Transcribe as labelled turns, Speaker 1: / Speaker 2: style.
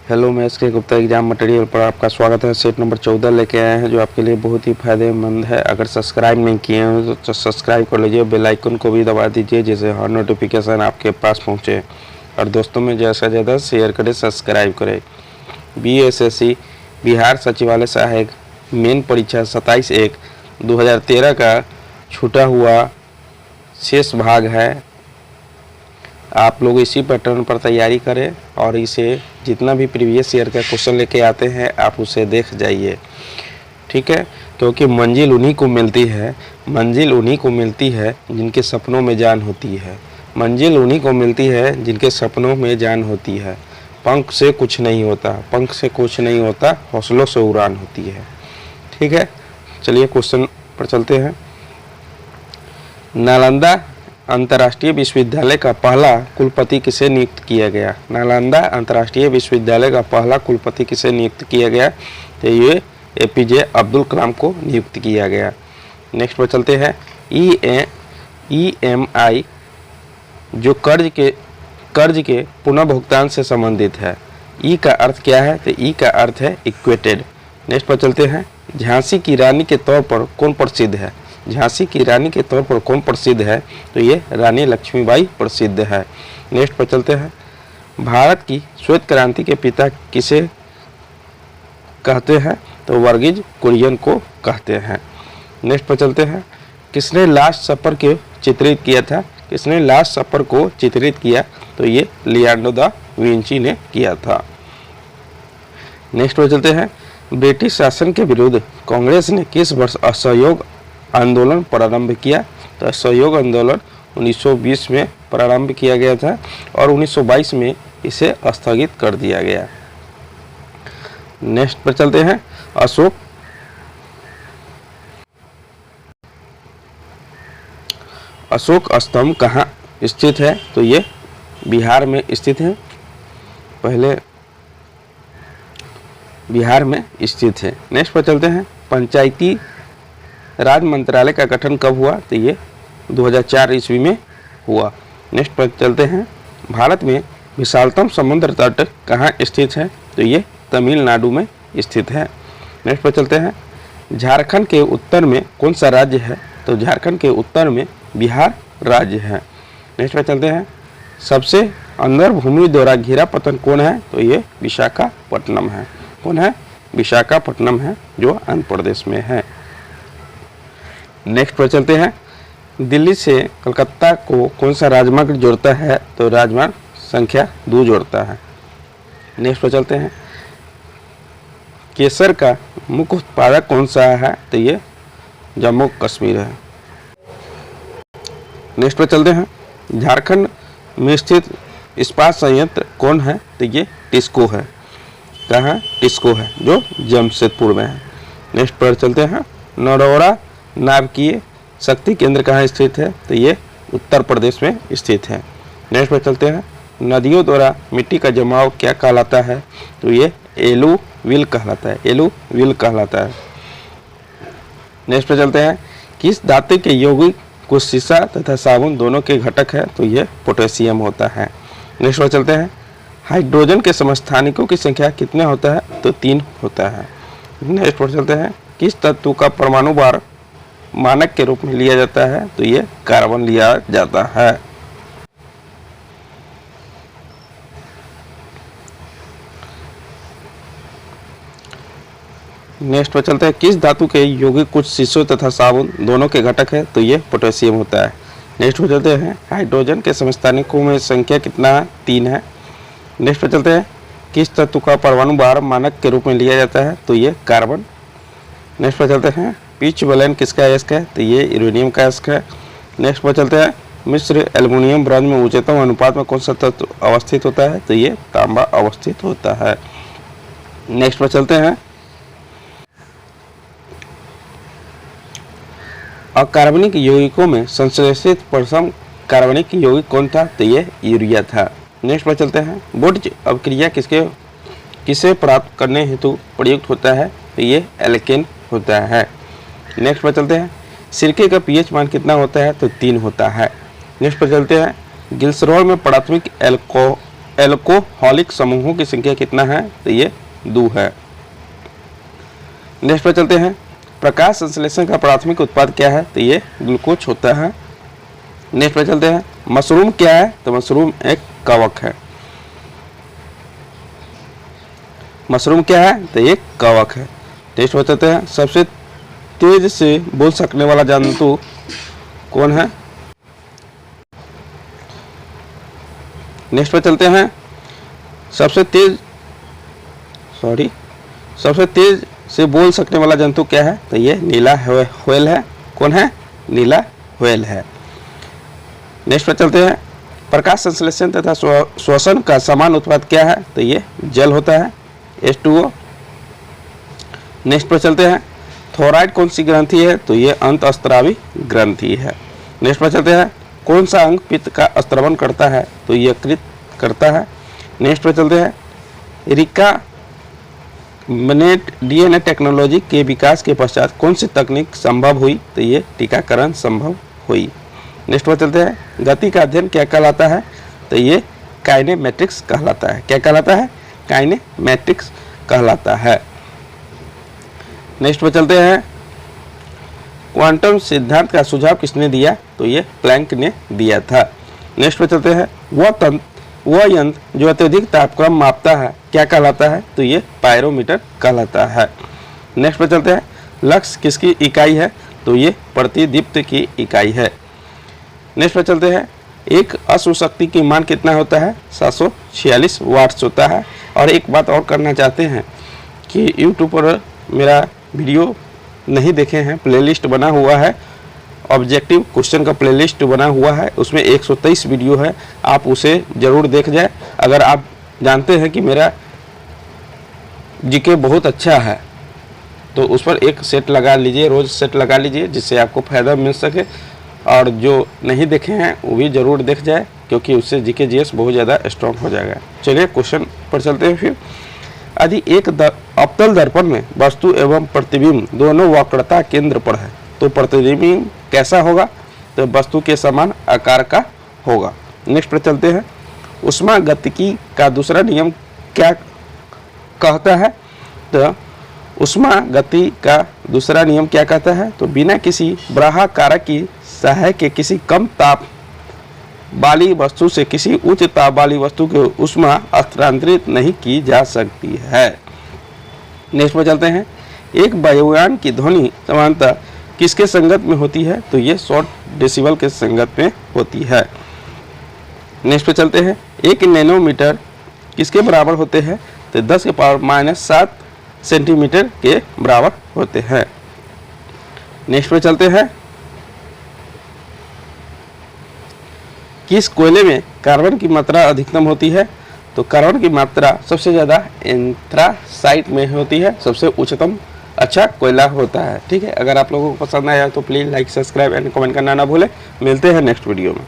Speaker 1: Hello, मैं SK. Gupta exam material पर आपका स्वागत है। सेट नंबर 14 लेके आए हैं जो आपके लिए बहुत ही फायदेमंद है। अगर सब्सक्राइब नहीं किए हैं तो सब्सक्राइब कर लीजिए, बेल आइकन को भी दबा दीजिए जिससे हर नोटिफिकेशन आपके पास पहुंचे। और दोस्तों में ज़्यादा शेयर करें, सब्सक्राइब करें। बीएसएससी बिहार सचिवालय सहायक मेन परीक्षा 27/1/2013 का छूटा हुआ शेष भाग है। आप लोग इसी पैटर्न पर तैयारी करें और इसे जितना भी प्रीवियस ईयर का क्वेश्चन लेके आते हैं आप उसे देख जाइए, ठीक है। क्योंकि मंजिल उन्हीं को मिलती है जिनके सपनों में जान होती है। मंजिल उन्हीं को मिलती है जिनके सपनों में जान होती है। पंख से कुछ नहीं होता, हौसलों से उड़ान होती है, ठीक है। चलिए क्वेश्चन पर चलते हैं। नालंदा अंतर्राष्ट्रीय विश्वविद्यालय का पहला कुलपति किसे नियुक्त किया गया? नालंदा अंतर्राष्ट्रीय विश्वविद्यालय का पहला कुलपति किसे नियुक्त किया गया? तो ये एपीजे अब्दुल कलाम को नियुक्त किया गया। नेक्स्ट पर चलते हैं। ईएमआई जो कर्ज के पुनः भुगतान से संबंधित है। ई का अर्थ क्या है? तो ई का अर्थ है इक्वेटेड। नेक्स्ट पर चलते हैं। झांसी की रानी के तौर पर कौन प्रसिद्ध है? झांसी की रानी के तौर पर कौन प्रसिद्ध है? तो ये रानी लक्ष्मीबाई प्रसिद्ध है। नेक्स्ट पर चलते हैं। भारत की श्वेत क्रांति के पिता किसे कहते हैं? तो वर्गीज कुरियन को कहते हैं। नेक्स्ट पर चलते हैं। किसने लास्ट सपर को चित्रित किया? तो ये लियोनार्डो दा विंची ने किया था। नेक्स्ट पर चलते हैं। ब्रिटिश शासन के विरुद्ध कांग्रेस ने किस वर्ष असहयोग आंदोलन प्रारंभ किया? तो असहयोग आंदोलन 1920 में प्रारंभ किया गया था और 1922 में इसे स्थगित कर दिया गया। नेक्स्ट पर चलते हैं। अशोक स्तंभ कहाँ स्थित है? तो ये बिहार में स्थित है। बिहार में स्थित है। नेक्स्ट पर चलते हैं। पंचायती राज मंत्रालय का गठन कब हुआ? तो ये 2004 ईस्वी में हुआ। नेक्स्ट पर चलते हैं। भारत में विशालतम समुद्र तट कहाँ स्थित है? तो ये तमिलनाडु में स्थित है। नेक्स्ट पर चलते हैं। झारखंड के उत्तर में कौन सा राज्य है? तो झारखंड के उत्तर में बिहार राज्य है। नेक्स्ट पर चलते हैं। सबसे अंदर भूमि द्वारा घिरा पत्थर कौन है? तो ये विशाखापट्टनम है। कौन है? विशाखापट्टनम है जो आंध्र प्रदेश में है। नेक्स्ट पर चलते हैं। दिल्ली से कलकत्ता को कौन सा राजमार्ग जोड़ता है? तो राजमार्ग संख्या 2 जोड़ता है। नेक्स्ट पर चलते हैं। केसर का मुख्य उत्पादक कौन सा है? तो ये जम्मू कश्मीर है। नेक्स्ट पर चलते हैं। झारखंड में स्थित इस्पात संयंत्र कौन है? तो ये टिस्को है। कहाँ? टिस्को है जो जमशेदपुर में है। नेक्स्ट पर चलते हैं। नरौरा नाभिकीय शक्ति केंद्र कहाँ स्थित है? तो ये उत्तर प्रदेश में स्थित है। नेक्स्ट पर चलते हैं। नदियों द्वारा मिट्टी का जमाव क्या कहलाता है? तो ये एलुविल कहलाता है। नेक्स्ट पर चलते हैं। किस धातु के यौगिक को शीशा तथा साबुन दोनों के घटक है? तो ये पोटेशियम होता है। नेक्स्ट पर चलते हैं। हाइड्रोजन के समस्थानिकों की संख्या कितने होता है? तो 3 होता है। नेक्स्ट पर चलते हैं। किस तत्व का परमाणु भार मानक के रूप में लिया जाता है? तो ये कार्बन लिया जाता है। नेक्स्ट पर चलते हैं। किस धातु के यौगिक कुछ शीशों तथा साबुन दोनों के घटक है? तो ये पोटेशियम होता है। नेक्स्ट पर चलते हैं। हाइड्रोजन के समस्थानिकों में संख्या कितना है? 3 है। नेक्स्ट पर चलते हैं। किस तत्व का परमाणु भार मानक के रूप में लिया जाता है? तो ये कार्बन। नेक्स्ट पर चलते हैं। पिच वलयन किसका अयस्क है? तो ये यूरेनियम का अयस्क है। नेक्स्ट पर चलते हैं। मिश्र एल्युमिनियम ब्रॉन्ज में उच्चतम अनुपात में कौन सा तत्व अवस्थित होता है? तो ये तांबा अवस्थित होता है। नेक्स्ट पर चलते हैं। अकार्बनिक यौगिकों में संश्लेषित प्रथम कार्बनिक यौगिक कौन था? तो ये यूरिया था। नेक्स्ट पर चलते हैं। बोल्ट्ज अभिक्रिया किसे प्राप्त करने हेतु प्रयुक्त होता है? तो ये एल्केन होता है। नेक्स्ट पर चलते हैं। सिरके का पीएच मान कितना होता है? तो 3 होता है। नेक्स्ट पर चलते हैं। ग्लिसरॉल में प्राथमिक एल्कोहलिक समूहों की संख्या कितना है? तो ये 2 है। नेक्स्ट पर चलते हैं, प्रकाश संश्लेषण का प्राथमिक उत्पाद क्या है? तो ये ग्लूकोज होता है। नेक्स्ट पर चलते हैं, मशरूम क्या है? तो मशरूम एक कवक है। मशरूम क्या है? तो ये कवक है। नेक्स्ट पर चलते हैं, सबसे तेज से बोल सकने वाला जंतु कौन है? नेक्स्ट पर चलते हैं, सबसे तेज से बोल सकने वाला जंतु क्या है? तो ये नीला व्हेल है। कौन है? नीला व्हेल है। नेक्स्ट पर चलते हैं, प्रकाश संश्लेषण तथा श्वसन का समान उत्पाद क्या है? तो ये जल होता है, H2O। नेक्स्ट पर चलते हैं, थोराइड कौन सी ग्रंथि है? तो ये अंतःस्रावी ग्रंथि है। नेक्स्ट पर चलते हैं, कौन सा अंग पित्त का स्त्रवण करता है? तो ये यकृत करता है। नेक्स्ट पर चलते हैं, रिकाम्बिनेंट DNA टेक्नोलॉजी के विकास के पश्चात कौन सी तकनीक संभव हुई? तो ये टीकाकरण संभव हुई। नेक्स्ट पर चलते हैं, गति का अध्ययन क्या कहलाता है? तो ये काइनेमेटिक्स कहलाता है। क्या कहलाता है? काइनेमेटिक्स कहलाता है। नेक्स्ट पर चलते हैं, क्वांटम सिद्धांत का सुझाव किसने दिया? तो ये प्लैंक ने दिया था। नेक्स्ट पर चलते हैं, वह यंत्र जो अत्यधिक तापक्रम मापता है क्या कहलाता है? तो ये पायरोमीटर कहलाता है। नेक्स्ट पर चलते हैं, लक्स किसकी इकाई है? तो ये प्रतिदीप्त की इकाई है। नेक्स्ट पर चलते हैं, एक अश्व शक्ति की मान कितना होता है? 746 वाट्स होता है। और एक बात और करना चाहते हैं कि यूट्यूब पर मेरा वीडियो नहीं देखे हैं, प्लेलिस्ट बना हुआ है, ऑब्जेक्टिव क्वेश्चन का प्लेलिस्ट बना हुआ है, उसमें 123 वीडियो है, आप उसे ज़रूर देख जाए। अगर आप जानते हैं कि मेरा जीके बहुत अच्छा है तो उस पर एक सेट लगा लीजिए, रोज़ सेट लगा लीजिए, जिससे आपको फ़ायदा मिल सके। और जो नहीं देखे हैं वो भी ज़रूर देख जाए, क्योंकि उससे जीके जीएस बहुत ज़्यादा स्ट्रॉन्ग हो जाएगा। चलिए क्वेश्चन पर चलते हैं फिर। यदि एक अवतल दर्पण में वस्तु एवं प्रतिबिंब दोनों वक्रता केंद्र पर है तो प्रतिबिंब कैसा होगा? तो वस्तु के समान आकार का होगा। नेक्स्ट पर चलते हैं, ऊष्मागतिकी का दूसरा नियम क्या कहता है? तो ऊष्मागति का दूसरा नियम क्या कहता है? तो बिना किसी बाह्य कारक की सहायक के किसी कम ताप वाली वस्तु से किसी उच्च ताप वाली वस्तु की ऊष्मा स्थानांतरित नहीं की जा सकती है। नेक्स्ट पर चलते हैं, एक वायुयान की ध्वनि समानता किसके संगत में होती है? तो ये 100 डेसिबल के संगत में होती है। नेक्स्ट पे चलते हैं, 1 नैनोमीटर किसके बराबर होते हैं? तो 10⁻⁻7 सेंटीमीटर के बराबर होते हैं। नेक्स्ट पे चलते हैं, किस कोयले में कार्बन की मात्रा अधिकतम होती है? तो कार्बन की मात्रा सबसे ज़्यादा एंथ्रासाइट में होती है, सबसे उच्चतम अच्छा कोयला होता है। ठीक है, अगर आप लोगों को पसंद आया तो please like, subscribe and comment करना ना भूलें। मिलते हैं नेक्स्ट वीडियो में।